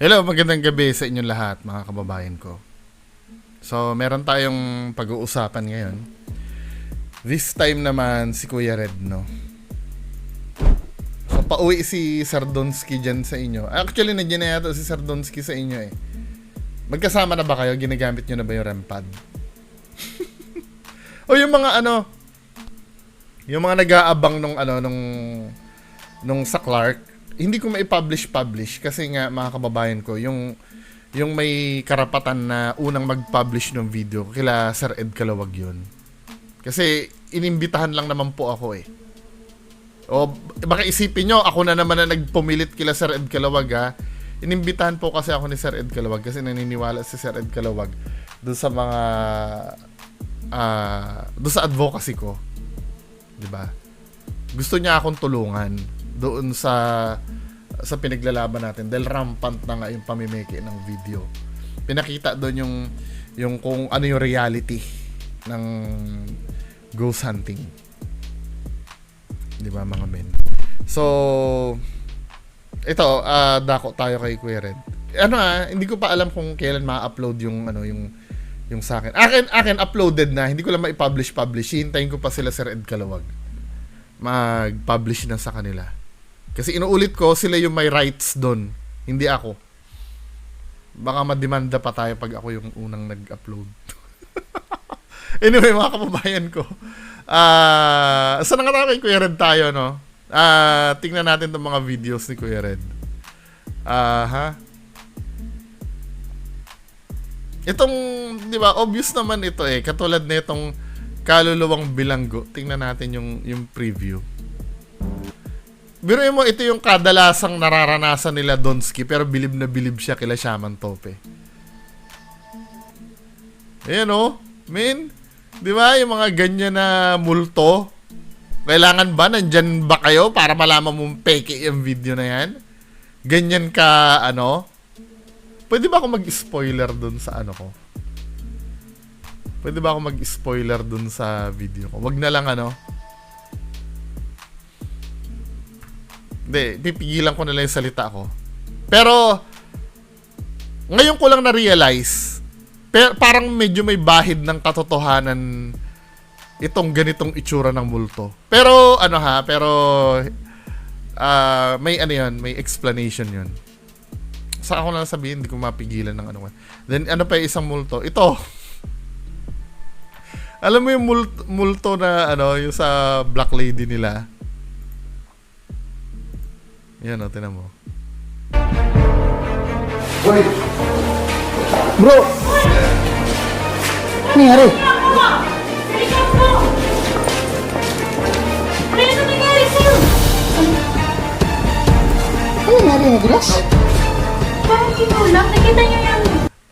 Hello, magandang gabi sa inyong lahat, mga kababayan ko. So, meron tayong pag-uusapan ngayon. This time naman si Kuya Red, no? So, pauwi si Sardonsky dyan sa inyo. Actually, nandiyan na yata si Sardonsky sa inyo eh. Magkasama na ba kayo? Ginagamit nyo na ba yung REM pad? O yung mga yung mga nag-aabang nung sa Clark, hindi ko mai-publish kasi nga mga kababayan ko, yung may karapatan na unang mag-publish ng video, kila Sir Ed Calawag yun. Kasi inimbitahan lang naman po ako eh. O baka isipin nyo, ako na naman na nagpumilit kila Sir Ed Calawag ha. Inimbitahan po kasi ako ni Sir Ed Calawag kasi naniniwala si Sir Ed Calawag doon sa mga doon sa advocacy ko. 'Di ba? Gusto niya akong tulungan doon sa pinaglalaban natin dahil rampant na nga yung pamimeke ng video. Pinakita doon yung kung ano yung reality ng ghost hunting. 'Di ba mga men? So ito, dako tayo kay Kuya Red. Hindi ko pa alam kung kailan ma-upload yung sa akin. Akin uploaded na, hindi ko lang ma-publish. Hintayin ko pa sila Sir Ed Calawag. Mag-publish na sa kanila. Kasi inuulit ko, sila yung may rights doon, hindi ako. Baka mademanda pa tayo pag ako yung unang nag-upload. Anyway, mga kababayan ko. Saan na nga tayo kay Kuya Red tayo, no? Tingnan natin itong mga videos ni Kuya Red. Itong, di ba, obvious naman ito eh. Katulad na itong kaluluwang bilanggo. Tingnan natin yung preview. Biruin mo, ito yung kadalasang nararanasan nila Donsky, pero bilib na bilib siya kila Shaman Tope. Ayan o, men. Di ba, yung mga ganyan na multo. Kailangan ba, nandyan ba kayo para malaman mong peke yung video na yan? Ganyan ka, Pwede ba ako mag-spoiler dun sa ko? Pwede ba ako mag-spoiler dun sa video ko? Wag na lang Hindi, pipigilan ko na lang yung salita ko. Pero, ngayon ko lang na-realize, parang medyo may bahid ng katotohanan itong ganitong itsura ng multo. Pero, may may explanation yun. Sa ako lang sabihin, hindi ko mapigilan ng Then, pa yung isang multo? Ito. Alam mo yung multo na, yung sa Black Lady nila? Yan tinan mo. Wait. Bro! Nangyari? Ano nangyari sa'yo? Ano nangyari na Gilas? Parang kinulang. Nakita niyo yan.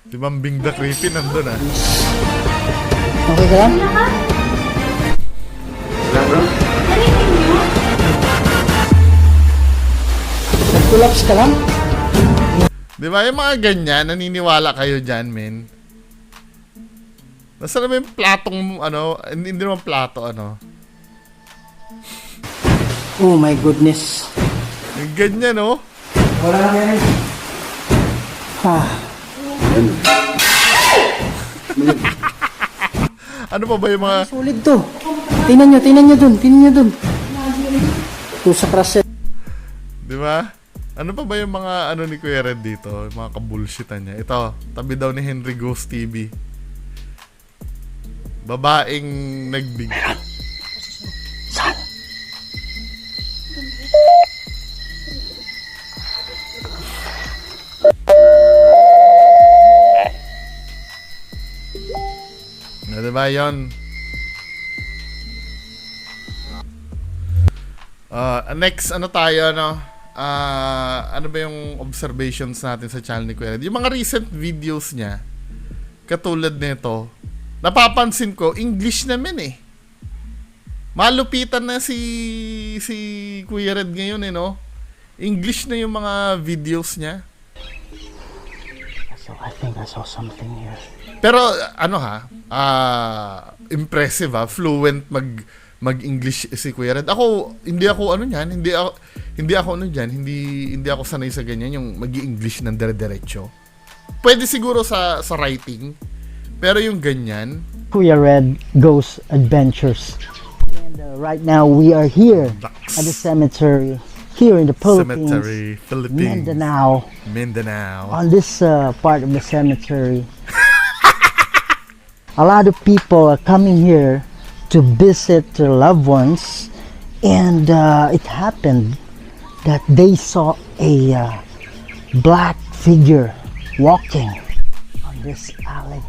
Si Mambing the Creepy nandun Okay ka lang? Wala ka? Wala bro. Narinig niyo? Nag-collapse ka lang? Di ba yung mga ganyan, naniniwala kayo dyan, men? Nasaan naman yung platong, hindi naman plato, Oh my goodness. Yung ganyan, Wala lang yan. Ano pa ba yung mga... Solid to. Tingnan nyo dun. Ito sa crush. Di ba? Ano pa ba yung mga ni Kuya Red dito? Yung mga kabulshitan niya. Ito, tabi daw ni Henry Ghost TV. Babaeng nagbig. Saan? Na diba yun? Next, tayo, ano ba yung observations natin sa channel ni Kuya Red? Yung mga recent videos niya, katulad nito, napapansin ko, English naman eh. Malupitan na si Kuya Red ngayon English na yung mga videos niya. So I think I saw something here. Pero impressive fluent mag-English si Kuya Red. Hindi ako hindi ako ano dyan, hindi ako sanay sa ganyan, yung mag-i-English ng dire-diretso. Pwede siguro sa writing, pero yung ganyan, Kuya Red Ghost Adventures. And right now we are here at the cemetery here in the Philippines, Cemetery, Philippines, Mindanao. On this part of the cemetery, a lot of people are coming here to visit their loved ones, and it happened that they saw a black figure walking on this alley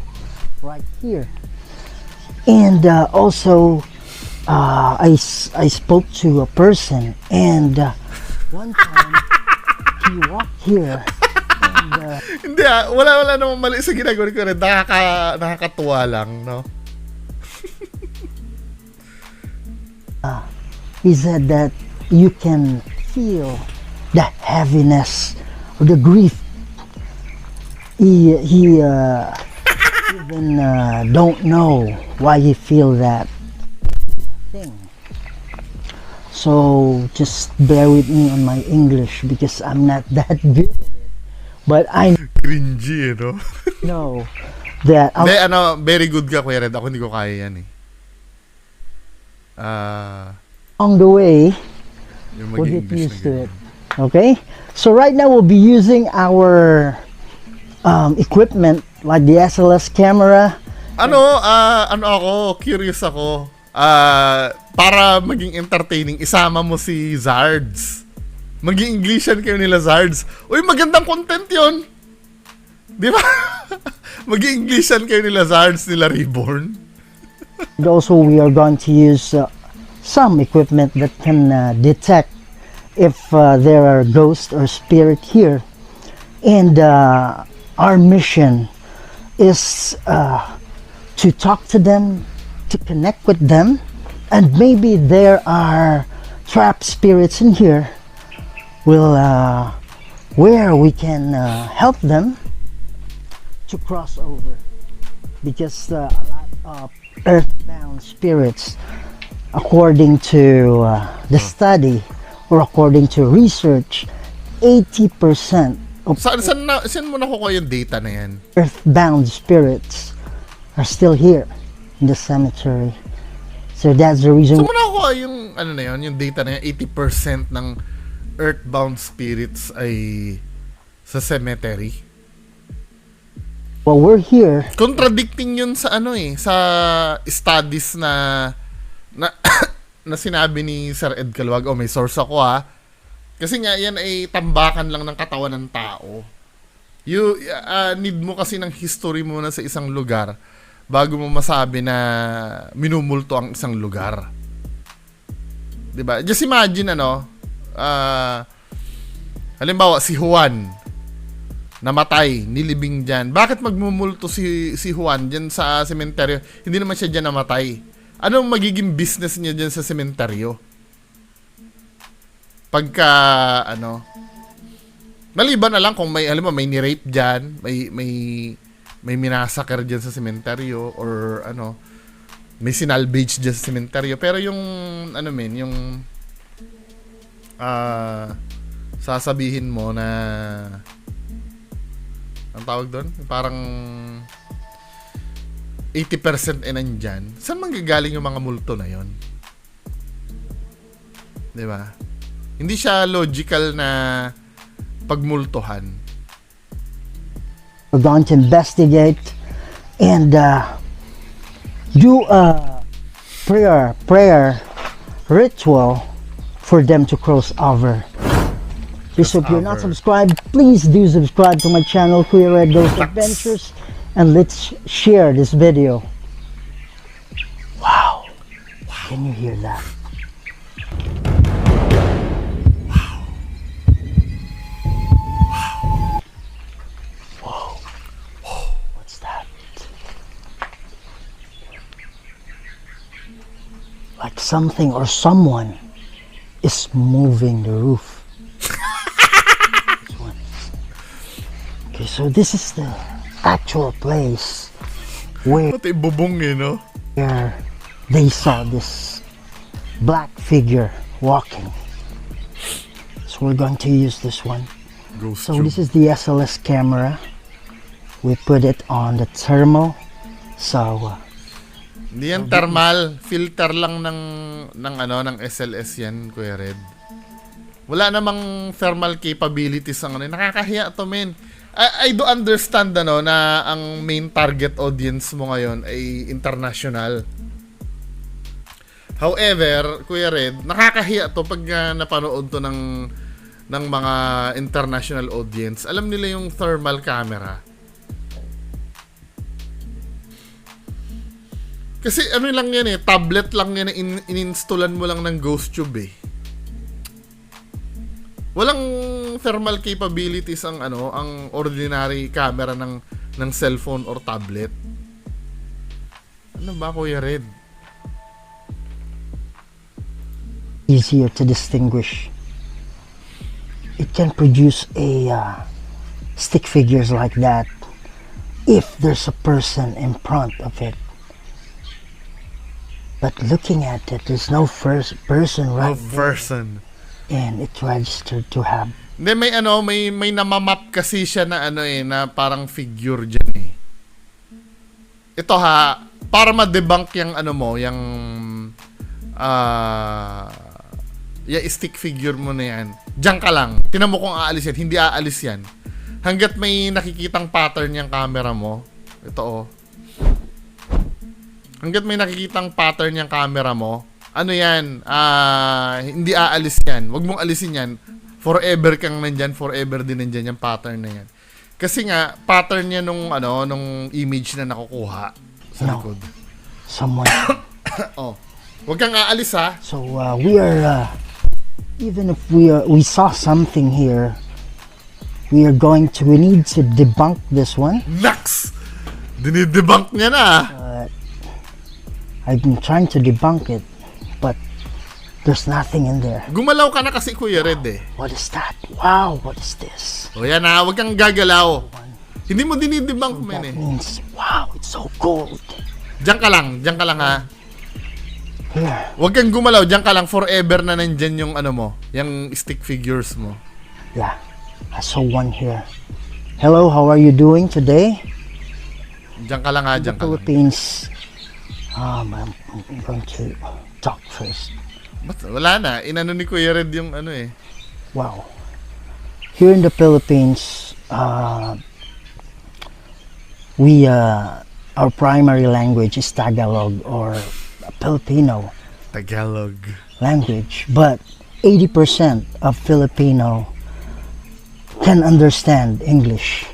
right here. And also I spoke to a person, and one time he walked here, and hindi wala namang mali sa ginagawa ko rin. Nakakatuwa lang, no? he said that you can feel the heaviness or the grief. He even don't know why he feel that thing. So just bear with me on my English because I'm not that good at it. But I Cringy, no? know that Hindi, very good ka, Kuya Red. Ako hindi ko kaya yan, eh. along the way Yung we'll get mag-i-English used na to ganyan. it. Okay? So right now we'll be using our equipment like the SLS camera. Ako, curious ako. Para maging entertaining, isama mo si Zards. Mag-i-Englishan kayo nila, Zards. Uy, magandang content yon. Di ba? Mag-i-Englishan kayo nila, Zards, nila Reborn. And also we are going to use some equipment that can detect if there are ghosts or spirit here. And our mission is to talk to them, to connect with them, and maybe there are trapped spirits in here where we can help them to cross over, because a lot of earthbound spirits, according to the study or according to research, 80% of Saan mo nakukuha yung data na yan? earthbound spirits are still here in the cemetery. So that's the reason Saan mo nakukuha yung, yung data na yan? 80% ng earthbound spirits ay sa cemetery. well, we're here. Contradicting yun sa sa studies na na sinabi ni Sir Ed Caluwag. May source ako, ha. Kasi nga yan ay tambakan lang ng katawan ng tao. You need mo kasi ng history muna sa isang lugar bago mo masabi na minumulto ang isang lugar. 'Di ba? Just imagine halimbawa si Juan namatay, nilibing diyan. Bakit magmumulto si Juan diyan sa sementeryo? Hindi naman siya diyan namatay. Anong magiging business niya diyan sa sementeryo? Pagka maliban na lang kung may may ni-rape diyan, may minasakar diyan sa sementeryo, or may sinalvage diyan sa sementeryo. Pero yung yung sasabihin mo na ang tawag doon, parang 80% nandyan, saan manggagaling yung mga multo na yon? Di ba? Hindi siya logical na pagmultuhan. We're going to investigate and do a prayer ritual for them to cross over. Please, if you're not subscribed, please do subscribe to my channel, Kuya Red Ghost Adventures, and let's share this video. Wow. Can you hear that? Whoa. What's that? Like something or someone is moving the roof. Okay, so this is the actual place where Pati bubong no? they saw this black figure walking. we're going to use this one. Ghost So tube. this is the SLS camera. We put it on the thermal. So Hindi yan thermal, filter lang ng SLS yan, Kuya Red. Wala namang thermal capabilities ang ano. Nakakahiya to, men. I do understand na ang main target audience mo ngayon ay international. However, Kuya Red, nakakahiya to pag napanood to ng mga international audience. Alam nila yung thermal camera. Kasi ano lang yan tablet lang yan in-installan mo lang ng Ghost Tube Walang thermal capabilities ang ang ordinary camera ng cellphone or tablet. Ano ba, Kuya Red? easier to distinguish. It can produce a stick figures like that if there's a person in front of it. But looking at it, there's no first person right there, Person. and it's registered to have. Hindi, may namamap kasi siya na na parang figure dyan Ito para ma-debunk yung yung stick figure mo na yan. Diyan ka lang. Tinan mo kung aalis yan. Hindi aalis yan. Hanggat may nakikitang pattern yung camera mo. Ito Hanggat may nakikitang pattern yung camera mo, yan, hindi aalis yan. Huwag mong alisin yan. Forever kang nandyan, forever din nandyan yung pattern na yan. Kasi nga, pattern niya nung image na nakukuha sa likod. Someone. Huwag kang aalis So we are, even if we saw something here, we need to debunk this one. Naks! Dinidebunk niya na I've been trying to debunk it, but there's nothing in there. Gumalaw ka na kasi, Kuya Red What is that? Wow, what is this? O yan huwag kang gagalaw. Hindi mo dinidebunk, men That means, wow, it's so cold. Diyan ka lang Here. Huwag kang gumalaw, diyan ka lang, forever na nandyan yung yung stick figures mo. Yeah, I saw one here. Hello, how are you doing today? Diyan ka lang diyan ka lang. Philippines. I'm going to talk first. Wala na, inano ni Kuya Red yung Wow. Here in the Philippines, our primary language is Tagalog or Filipino Tagalog. language, but 80% of Filipino can understand English,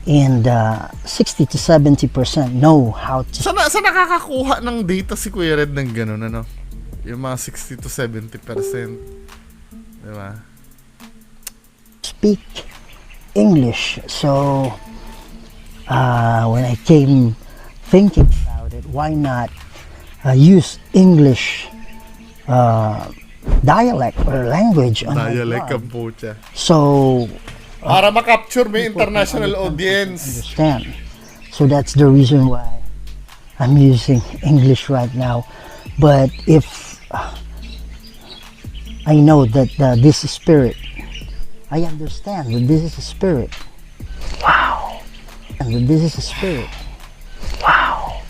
and 60 to 70% know how to Sa nakakakuha ng data si Kuya Red ng ganun, yung mga 60 to 70%. Diba? speak English. So when I came thinking about it, why not use English dialect or language on my Dialect blog? ang pucha. So Para makapture may international audience. understand. So that's the reason why I'm using English right now. But if I know that this is spirit, I understand that this is a spirit. Wow. And that this is a spirit. Wow.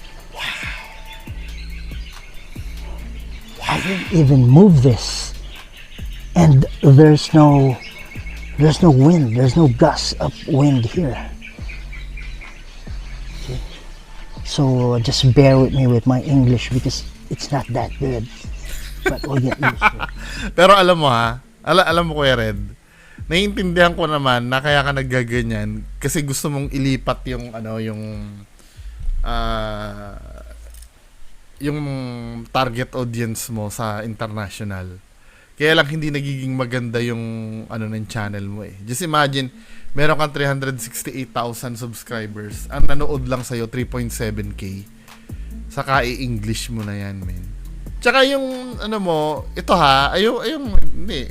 I didn't even move this, and there's no wind, there's no gust of wind here. Okay. So just bear with me with my English because it's not that good, but we'll get used to it. Pero alam mo alam mo Kuya Red, naiintindihan ko naman na kaya ka naggaganyan kasi gusto mong ilipat yung target audience mo sa international. Kaya lang hindi nagiging maganda yung ng channel mo Just imagine, meron kang 368,000 subscribers. Ang nanood lang sa'yo 3.7k. Saka i-English mo na yan, men. Tsaka yung mo, ito hindi.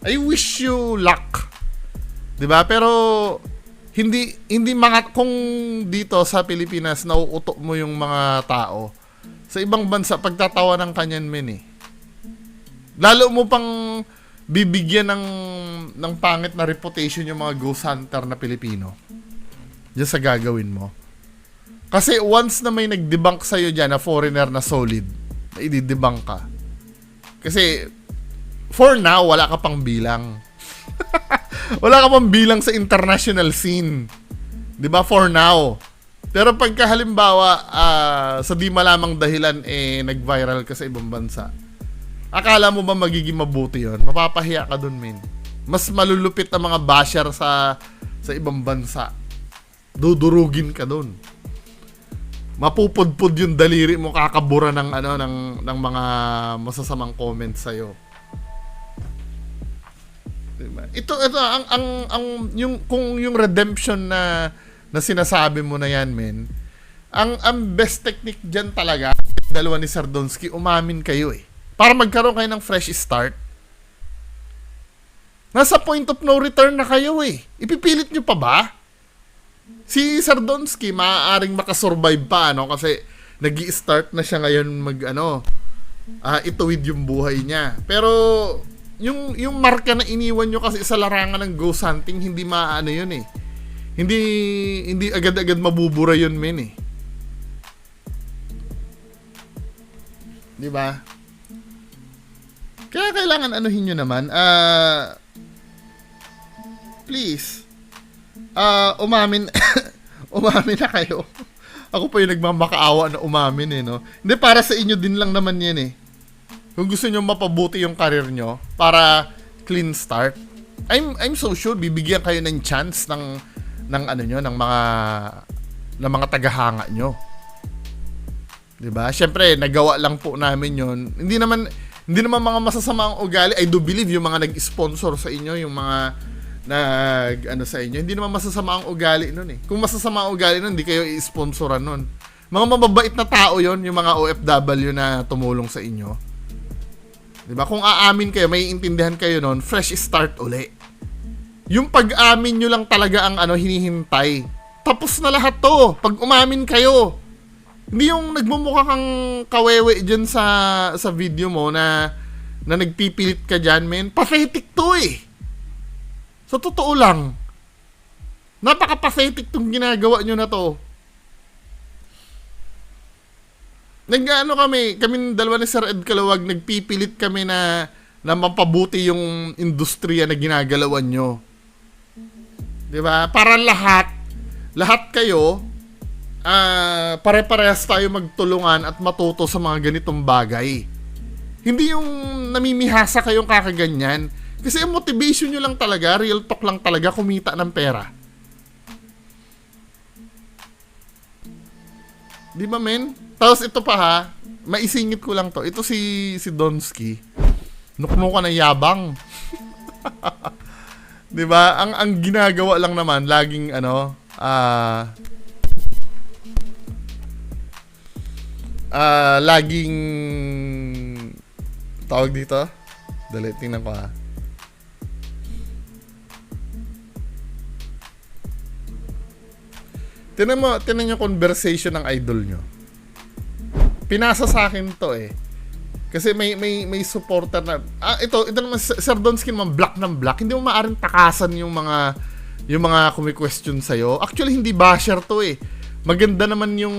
I wish you luck. 'Di ba? Pero hindi kung dito sa Pilipinas nauuto mo yung mga tao. Sa ibang bansa pagtatawanan kanyan men Lalo mo pang bibigyan ng pangit na reputation yung mga ghost hunter na Pilipino diyan sa gagawin mo. Kasi once na may nag-debunk sa'yo dyan na foreigner na solid, na i-debunk ka. Kasi for now, wala ka pang bilang. Wala ka pang bilang sa international scene. 'Di ba? For now. Pero pagka halimbawa sa di malamang dahilan nag-viral ka sa ibang bansa, akala mo ba magiging mabuti 'yon? Mapapahiya ka dun, men. Mas malulupit ang mga basher sa ibang bansa. Dudurugin ka dun. Mapupudpud yung daliri mo, kakabura ng ng mga masasamang comments sa iyo. Diba? Ito ang yung redemption na sinasabi mo na yan, men. Ang best technique diyan talaga, dalawa ni Sardonsky, umamin kayo para magkaroon kayo ng fresh start. Nasa point of no return na kayo Ipipilit nyo pa ba? Si Sardonsky maaaring makasurvive pa kasi nag-i-start na siya ngayon ituwid yung buhay niya. Pero yung marka na iniwan nyo kasi sa larangan ng ghost hunting, hindi yun Hindi agad-agad mabubura yun, men Di ba? Kaya kailangan anuhin nyo naman. Please. Umamin umamin na kayo. Ako pa yung nagmamakaawa na umamin no. Hindi, para sa inyo din lang naman yan Kung gusto nyo mapabuti yung career nyo para clean start, I'm so sure bibigyan kayo ng chance ng mga tagahanga nyo. 'Di ba? Syempre, nagawa lang po namin 'yon. Hindi naman mga masasama ang ugali. I do believe yung mga nag-sponsor sa inyo, yung mga sa inyo, hindi naman masasama ang ugali nun Kung masasama ang ugali nun, hindi kayo i-sponsoran nun. Mga mababait na tao 'yon, yung mga OFW na tumulong sa inyo. 'Di ba? Kung aamin kayo, may intindihan kayo nun, fresh start uli. Yung pag-amin nyo lang talaga ang hinihintay. Tapos na lahat to. Pag umamin kayo. Hindi yung nagmumukha kang kawewe dyan sa video mo na nagpipilit ka dyan, men. Pathetic to Sa totoo lang. Napaka-pathetic tong ginagawa nyo na to. Kami dalawa ni Sir Ed Kalawag, nagpipilit kami na mapabuti yung industriya na ginagalawan nyo. 'Di ba? Para lahat kayo pare-parehas tayo magtulungan at matuto sa mga ganitong bagay. Hindi yung namimihasa kayong kakaganyan. Kasi ang motivation nyo lang talaga, real talk lang talaga, kumita ng pera. Di ba, men? Tapos ito pa maisingit ko lang to. Ito si Donsky. Nuknukan ng yabang. 'Di ba? Ang ginagawa lang naman laging laging tawag dito. Dali, tingnan ko Tingnan yung conversation ng idol nyo. Pinasa sa akin to Kasi may supporter na ito naman Sir Donsky naman, black ng black. Hindi mo maaring takasan yung mga kumi-question sa iyo. Actually hindi basher to Maganda naman yung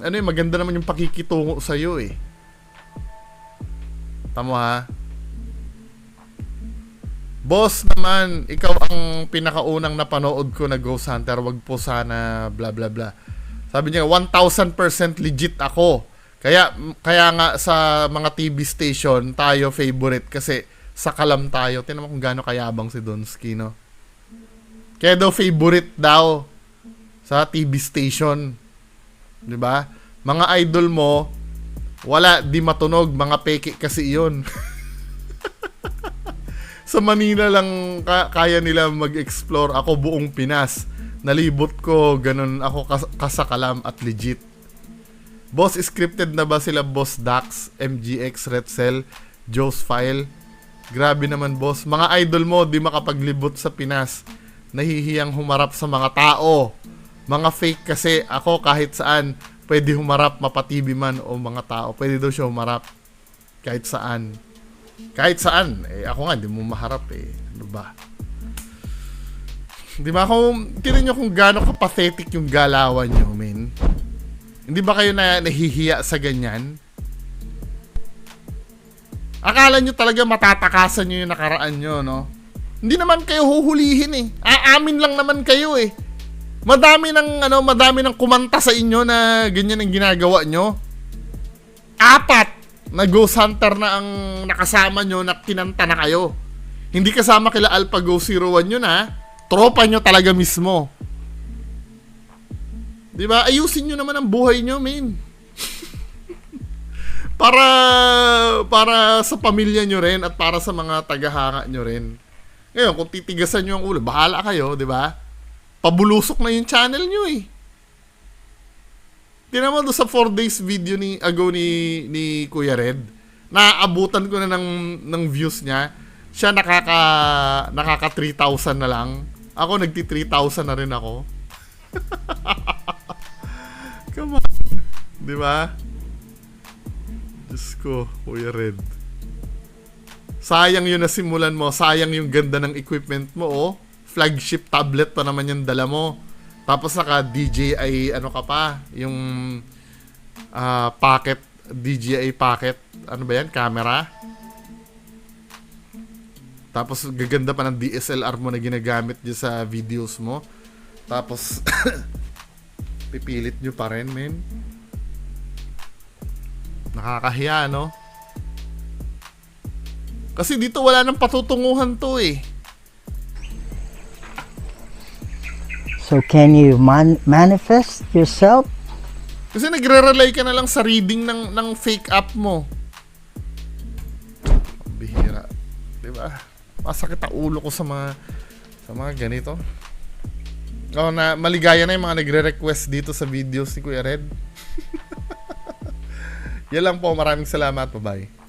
maganda naman yung pakikitungo sa iyo Tama Boss naman, ikaw ang pinakaunang napanood ko na Ghost Hunter. Wag po sana bla bla bla. Sabi niya 1000% legit ako. Kaya nga sa mga TV station tayo favorite kasi sa kalam tayo. Tingnan mo kung gaano kayabang si Donsky, no? Kaya daw favorite daw sa TV station. 'Di ba? Mga idol mo wala di matunog, mga peke kasi 'yon. Sa Manila lang kaya nila mag-explore. Ako buong Pinas. Nalibot ko, ganun ako kasakalam at legit. Boss, scripted na ba sila Boss Dax, MGX, Retzel, Joe's File? Grabe naman, boss. Mga idol mo, di makapaglibot sa Pinas. Nahihiyang humarap sa mga tao. Mga fake kasi. Ako kahit saan, pwede humarap, mapatibi man o mga tao. Pwede daw siya humarap kahit saan. Kahit saan. Eh, ako nga, hindi mo maharap eh. Ano ba? Di ba kung, tinan nyo kung gaano ka-pathetic yung galawan nyo, men. Hindi ba kayo nahihiya sa ganyan? Akala nyo talaga matatakasan nyo yung nakaraan nyo, no? Hindi naman kayo huhulihin eh. Aamin lang naman kayo eh. Madami ng kumanta sa inyo na ganyan ang ginagawa nyo. 4 na ghost hunter na ang nakasama nyo na kinanta na kayo. Hindi kasama kila AlphaGo 01 yun ha. Tropa nyo talaga mismo. Diba? Ayusin nyo naman ang buhay nyo, men. para sa pamilya nyo rin at para sa mga tagahanga nyo rin. Ngayon, kung titigasan nyo ang ulo, bahala kayo, diba? Pabulusok na yung channel nyo eh. Tingnan mo doon sa 4 days video ago ni Kuya Red. Naaabutan ko na ng views niya. Siya nakaka 3,000 na lang. Ako nagti 3,000 na rin ako. Come on. Di ba? Diyos ko, Kuya Red. Sayang yung nasimulan mo. Sayang yung ganda ng equipment mo, oh. Flagship tablet pa naman yung dala mo. Tapos naka DJI ano ka pa, yung pocket, DJI pocket, ano ba yan, camera. Tapos gaganda pa ng DSLR mo na ginagamit dyan sa videos mo. Tapos pipilit nyo pa rin, men. Nakakahiya, no? Kasi dito wala nang patutunguhan to eh. So can you manifest yourself? Kasi nagre-rely ka na lang sa reading ng fake app mo. Bihira. Diba? Masakit ang ulo ko sa mga ganito. Oh, na maligaya na yung mga nagre-request dito sa videos ni Kuya Red. Yan lang po. Maraming salamat. Bye-bye.